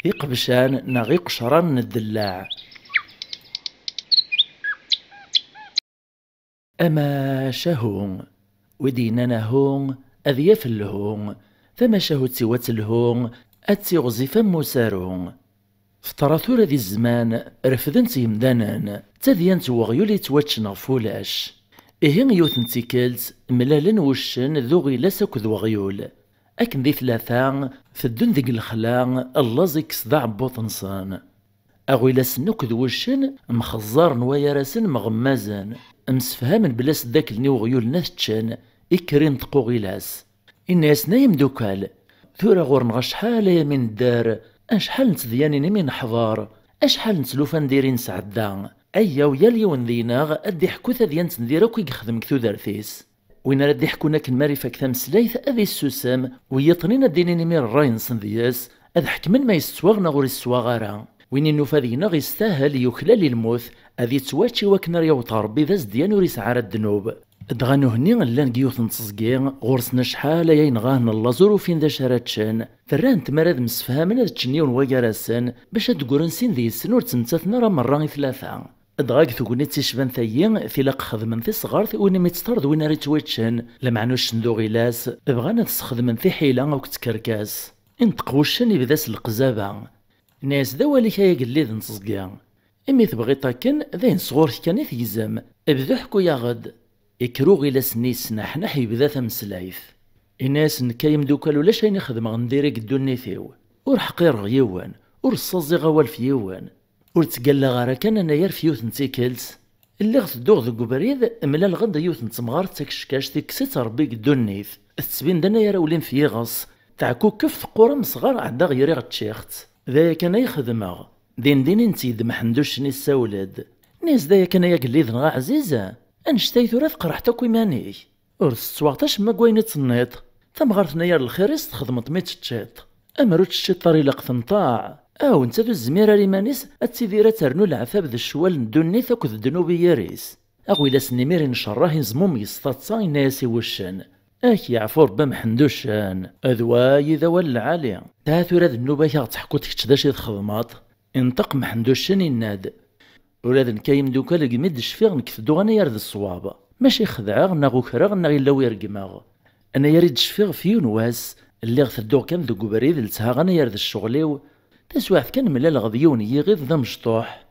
يقبشان ناغي قشران الدلاع. أما شهون ودينا نهون أذياف اللهون ثم شهو تسوات اللهون أتسي غزيفا مسارون. فطراثورة ذي الزمان رفدن تيمدانان تذيان توغيولي تواتشنا فولاش. إهين يوثن تيكالت ملالن وشن ذو غيلاس أكد وغيول. أكن ذي ثلاثة فدن ذيك الخلا اللازك صداع بوطنصان. أغويلاس نكد وشن مخزار نوايا راسن مغمازن مسفهامن بلاس داك النيو غيول ناثتشان إكرين تقو غيلاس. الناس نايم دوكال ثورا غور نغا شحال من الدار أشحال نتذيانين من حضار أشحال نتلوفا نديرين سعدا أيا ويا اليون ذيناغ أدي حكو ثذيان تندير أكو يخدم كثو دارثيس وين ردي حكونا كالمارفة كثام سلايث أذي السوسام ويطنين الدينين مير الراين صندياس أذ حكمن ما يستواغنا غور السواغارا وين النفاذينا غيستاهل يخلال الموت أذي تواتشي وكنا ريوط ربي ذا زديان وريس عرى الذنوب دغانو هني لان كيوث نتصقي غورسنا شحال ينغاهن اللازور وفين ذا شاراتشان فران تمراد مسفهامنا تشنيون وياراسان باش تقولن سين ذي السنور تمتاتنا راه مرة ثلاثة دغاك ثقوني تيشبان ثيين ثلاق خدمن في صغارث وين ميتسترد وين ريت ويتشان لمعنوش ندو غيلاس بغانا تستخدمن في حيلة او كتكركاس انتقوشن يبداس القزابة ناس ذا والي كايا قليد نتصقي امي تبغي طاكن ذين صغور كان يثيزم ابدو حكو يا غد يكرو غيلاس نيس نحنح يبدا ثمسلايث الناس نكايم دوكال ولا شي نخدم غنديري قدو النيثيو ور حقير غيوان ور الصازي غوال فيوان ور تقلا غارا كان انا يار فيوث نتيكلز اللي غتدوغ ذو بريد ملا الغد يوث نتمغار تاكشكاش تيكسيت ربي قدو النيث التسبين دانا يا راولين في غص تعكو كف قرا مصغار عدا غيري غتشيخت ذا كان يخدمغ دين نتيد محندوش نيس ساولاد نيس ذا كان يقليد نغا عزيزه انشتي ثورة قرحت اكو ماني ور ستواغتاش ما كويني تصنيط تمغارتنا يا الخيريس تخدمت ميت تشيط امرو تشيط طريق قنطاع او انت ذو الزميره ريمانيس اتسيديرا ترنو العفاب ذا الشوال ندوني ثاكو الدنوبي ياريس اغويلا سنيمير نشراه يزموم يسطاطسا ناسي وشان اك يعفور بمحندوشان اذواي ذا والعالي تا ثورة النوبه تحكو تكتشداش تخدمات انطق محندوشان يناد ولاد نكايم دوكا لقميد الشفيغ نكثدو انا يرد الصواب ماشي خدعاغ ناغو كراغ ناغي لاو يرقماغ انا يريد الشفيغ في نواس اللي غثدو كان ذو بريد لتها انا يرد الشغليو تسواعث كان ملا الغضيون يغيظ ذا مشطوح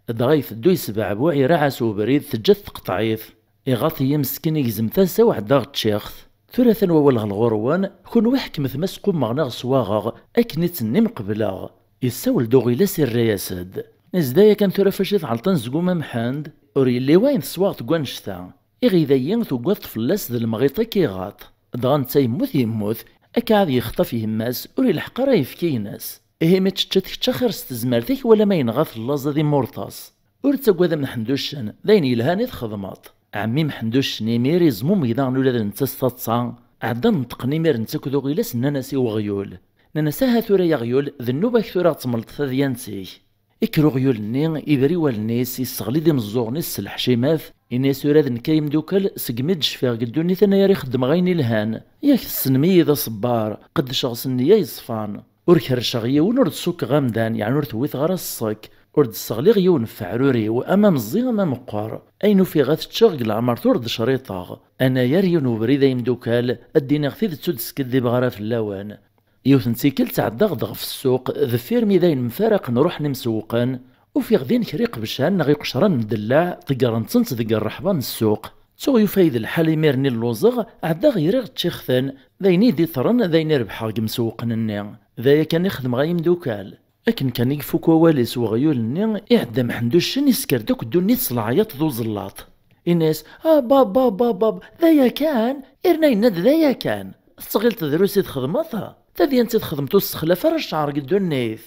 دغا يثدو يسبع بوعي رعاسو بريد ثجث قطعيث يغاثي مسكين يزم ثاسا وحداغ تشيخث ثلاثا ووالغ الغروان كون وحكمث مسكو مغناغ سواغاغ اكني تنم قبلاغ يساول دوغي لاسي الرياسد نزدايا كان ثورة فاشي تعلطن زقوما محاند وري اللي وين تصواغ تقوان شتا إغيذايين ثقوات فلاس ذا المغيطة كيغاط دغان تا يموت أكا عاد يخطف يهماس وري الحقا راه يفكي ناس إهي ما تشتت تشخر ستزمارتك ولا ما ينغاث اللازة ذي مورطاس ور تاكوا ذا محندوشن ذاين يلهاني تخدمات عمي محندوش نيمير يزموم يضاغن ولا ذا نتستطسا عدا نطق نيمير نتاكو ذو غيلاس ناناسي وغيول ناناساها ثورة يا غيول ذنوبا ثورة تملط ثذيانتي إكرو غيولني إبري والنيس يستغلي دي مزوغنيس الحشيماث إناس وراد نكايم دوكال سقمد شفاغ قدوني ثنا يا يخدم غيني الهان ياك السنمي ذا صبار قد شغصني يا يصفان ور كرشا غيون ور تسوك غامدان يعني ور تويث غرا الصك ور تستغلي غيون فعروري وأمام الزي أمام قوار أينو في غاث تشغل العمر تورد شريطاغ أنا يا ريون وبريدا يمدوكال الدين غثيث تسود سكدي بغرا في اللوان يوثن تيكل تعدغ في السوق ذفير ميداين مفارق نروح نمسوقن وفي غدين كريق بشان نغي قشران مدلع طقران تنت ذق الرحبان السوق سوغ يفايد الحال ميرني اللوزغ عدا غيرغ تشيخثن ذايني دي ثرن ذاين ربحا مسوقن النيا ذايا كان يخدم غايم دوكال لكن كان يقفوك واليس وغيول النيا إعدا محندوشن يسكر دوك دوني تصلعيات ذو زلاط الناس باب ذايا كان إرناي ند ذايا كان استغلت دروسي تخدمتها تذي انت تخدمتو السخلافة راه الشعر قدو النيث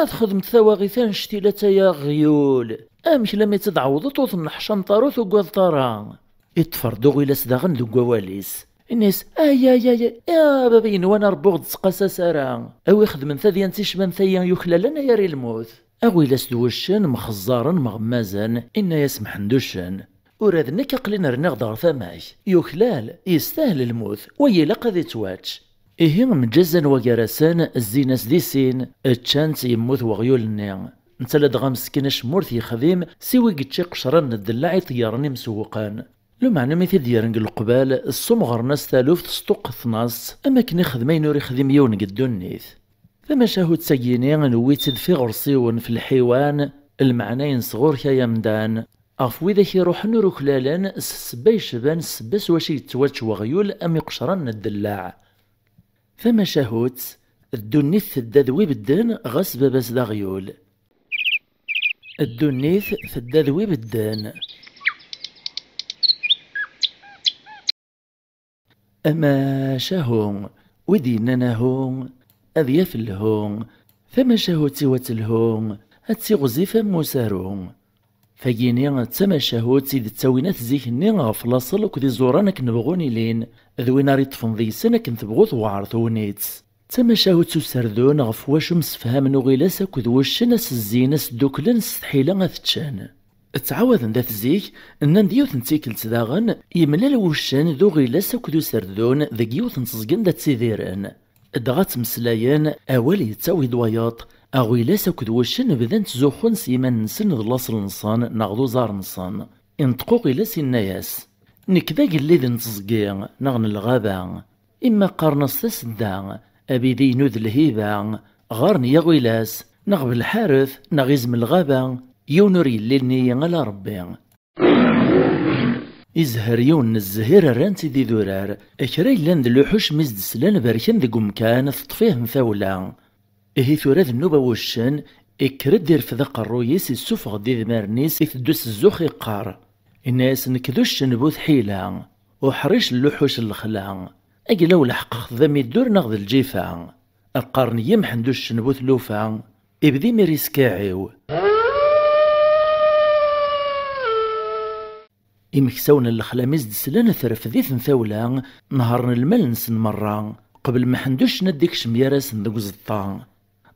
خدمت ثواغيثان شتيلة يا غيول امش لما تدعوضت وثنح شنطارو ثقوى الطرا اتفردو غيلاس داغن ذو قواليس الناس يا بابين وانا ربوغ تسقاسا سارا او يخدم ثذي انت شبان ثيا يخلالنا ياري الموت اغويلاس دوشان مخزارا مغمازا إنا يسمح ندوشان وراد نكا قلنا رناغ دار ثماش يخلال يستاهل الموت ويلا قد يتواتش إيه مجزن وقرسان الزيناس دي سين تشانت يموت وغيول النيان نتا دغا مسكين شمورث يخدم سيوي قتشي قشران الدلاعي طيارني مسوقان لو معنى ميثي ديارن القبال الصمغر ناس تالوف تسطق ثناس اما كني خدمين وري خدم يون قدو النيث فما شاهو تساقيني نويتد في غرسيون في الحيوان المعنى صغور كيا مدان عفوي ذاك يروح نورو كلالان السبا شبان السباس واشي يتواتش وغيول ام يقشران الدلاع فما شاهوت الدنيث تدادوي بالدان غاس باباس دا غيول الدنيث تدادوي بالدان أما شاهون وديننا هون أذياف الهون فما شاهو تيوات الهون هاتسي غزيفة موسارون فاقيني تسمى شاهو تسيد التاوينات زيكني غفلاصل وكذي زورانك نبغوني لين ذوين ريط فنضي سنة كنت بغوث وعرثونيتس تسمى شاهو تسردون غف واش مسفهام نغيلاس كذ وشناس الزيناس دوكلن ستحيلا غثتشان تعاود ذات زيك ان ديوث نتيكلت داغن يملال وشان ذو غيلاس كذو سردون ذا يوث نتزقن ذات سيديران دغات مسلايان اوالي يتاوي دواياط اغويلاس كذ وشان بذان تزوخون سيمان نسن ضلاصل نصان ناغدو زار نصان انتقو غيلاس الناياس نكذا قلي ذي نتزقيا نغن الغابة اما قارنص تسدا ابي ذي نوذ الهيبة غارني يا غيلاس نغب الحارث نغيزم الغابة يونوري الليلني على ربي إزهر يون الزهير الرانتي دي ذرار أكراي لان دلوحوش مزد سلان باركان ذي قمكان تطفيه مثاولا إهي ثوراد النوبة وشان إكرد دير فذاق الرويس السفغ دي ذمارنيس إثدوس الزوخ يقار الناس نكذوش نبوث حيلا وحريش اللوحوش الخلا أجلو لحق خذامي الدور نغذ الجيفا القرن يمحندوش نبوث لوفا إبدي ميريس كاعيو إمكساون الخلاميز دسلان ثرفذيث نثاولا نهارن المال نسن مرة قبل ما حندوش نديك شمياراس ندوك زطان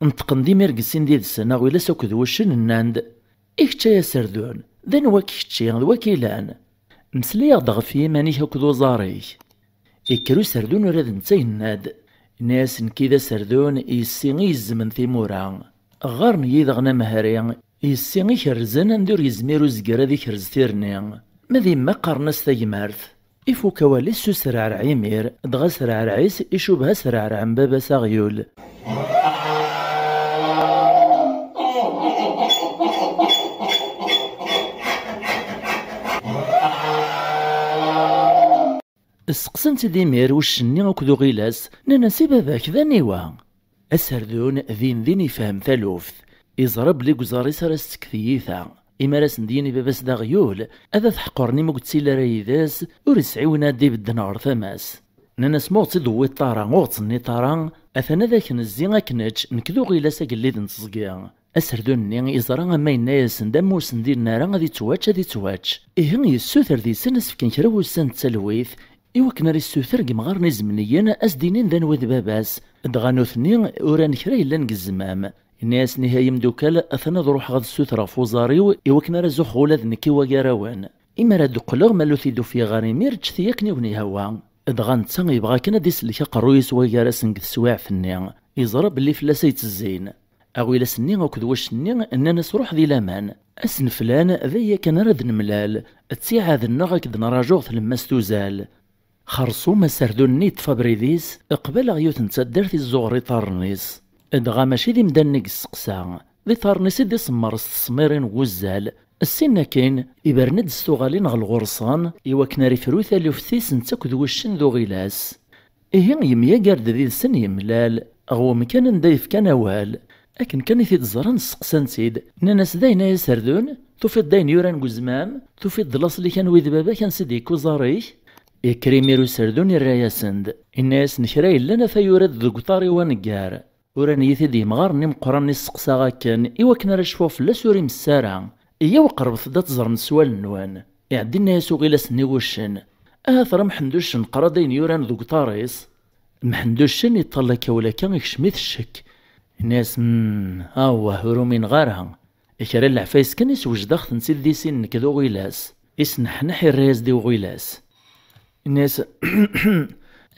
نتقن دي ميرقسين دي السنة ويلا ساكد وشن الناند إكتا يا سردون ذن واكيتشي واكيلان مسلي ضغفي ماني هكذو زاري إكرو سردون وراد نتاي الناد ناس كذا سردون يسيغي يزمن ثيمورا غارن يذغنا مهاري يسيغي كرزان ندور يزميرو زقرا ذي كرز ثيرني ماذي ما قرنس تايمارث إفو كواليس سرعر عمير دغا سرعر عيس إشوبها سرعر عن بابا ساغيول السقسنت ديمير وشني وكذو غيلاس ننسي باباك ذا نيوا السردون ذين يفهم ثالوث يزرب لي قزاري سراس تكثيثا إما راس نديني باباس دا غيول هذا تحقرني ما قلت لا رايداس ورسعي ونادي بالدنار ثماس ناس موطي ضوي طارا موطني طارا اثنا ذاك نزي غاكنتش نكذو غيلاس قليد نتزقيا السردوني يزرا اما ينايس ندم وسندير نارا غادي تواتش إيه يسوثر ذي سنس فكان كرا وسان تسلويث إوا كنا ريسوثر كمغار نزمنيا أسدينين ذا نوذ باباس دغانوثني وران كرا إلا نقزمام الناس نهاية مدوكال أثنا ضروح غاد السوثرة فوزاريو إوا كنا رزوخ ولاد نكي وقاراوان إما راد قلغ مالو ثيدو في غاري ميرج ثياكني وني هوا دغان تسان يبغا كنا ديسلك قرويس وقاراس نقد السواع فنيا يزرب اللي فلاسا يتزين أغويلا سني وكذ واش ني أننا نروح ذي لامان أسن فلان ذي كان راد نملال تسيع هذا النغا كد نراجوغ لما ستوزال خرصو ما سردوني تفابريديس اقبل غيوت نتدر في الزغري طارنيس ادغا ماشي ذي مدنق السقسا ذي طارنيس دي سمر السميرين وزال السنة كاين إبرند ستوغالين غ الغرصان إوا كنا ريفرو ثالوفتيس نتاك ذو الشن ذو غيلاس إيه يميا قارد ذي السن يملال غو مكان ندايف كان وال لكن كان يثيد زران السقسان سيد ناس داينا يسردون توفيد داين يوران قزمام توفيد دلاص اللي كان ويذ بابا كان سيديكو زاريك يكريميرو سردون الراياسند الناس نكراي لنا فيورد ذو قطاري ونقار وراني يثيدي مغارني مقراني السقسا كان إوا كنا رشفو فلا سوري مسارا إيا وقرب ثدا تزرن سوال النوان يعدينا يسو غيلاس نيوشن آثر محندوش نقرا داين يوران ذو قطاريس محندوشن يطلع كولا كان يكشميث الشك الناس هورو من غارها إكرا العفايس كان يسوج داخل نسيد دي سن كذو غيلاس يسنحنح الرايس دي وغيلاس الناس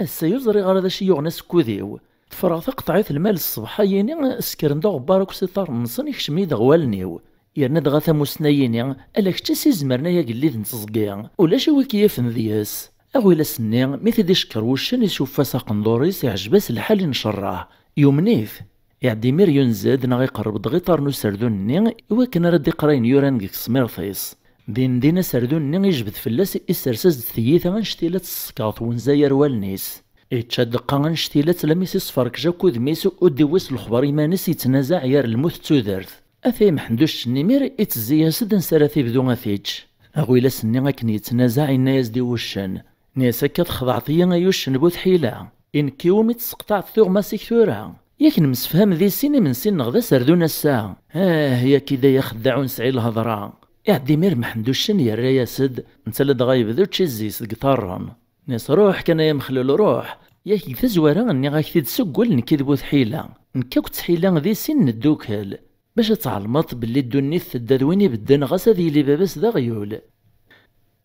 السيزري غير هذا شي يغنس كوديو تفرغ تقطعيت المال الصباحيين سكرن دا غبارك سيطار نصن يكشمي دغوالنيو يرنا دغا ثموسناييني الا كتا سيزمرنا يا قليد نتزقيا ولا شي وكياف ندياس اغويلا سني ميث دي شكر وشن يشوف فاسا قندوريس يعجباس الحال نشراه يومنيف يعدي ميريون زاد نغي قرب دغيطار نو سردوني وكان راه قراين يوران كيك سميرثيس دينا سردوني يجبد فلاس اسرساز ثيثا غنشتيلات السكاط ونزاير والنيس يتشاد قا غنشتيلات لميس صفرك جاكو دميسو وديويس الخبر يمانس يتنازع يار الموت تودرث اثي محندوش النمير يتزيا سدن سراثي بدو غاثيتش اغويلا سني غاكن يتنازع الناس دي وشن ناس هكا تخضعطيا يوشن بوث حيلة إن كيومي تسقطع ثوغ ماسيك ثورا ياك نمسفهم ذي سيني من سن غدا سردونا الساعة هي كدا يخدعو نسعي الهضرة يعدي مير محندوشن يا رياسد نتلا دغايب ذو تشيزيس قطارن ناس روح كان يا مخلول روح ياك تزوارا اني غاك تسقل نكذبو حيلة نكاك تحيلة ذي سن الدوكال باش تعلمط باللي الدنيث تدادويني بدن غاس ذي لي باباس دا غيول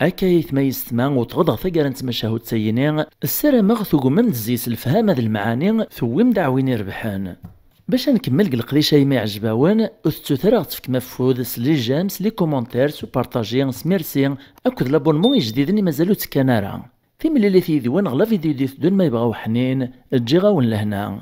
أكا يتميز ثمان وتغضغ ثقر نتمشاهو تسينين السلامة ثقو من تزيس الفهام هذا المعاني ثويم دعوين يربحان باش نكمل القضية يما يعجباون وثتوثرا تفك مفود سلي جامس لي كومونتير سو بارطاجي سميرسي أكد لابونمون جديدني مازالو تكنارا في ملي اللي في ذوان غلا فيديو دون ما يبغاو حنين تجي غاون لهنا.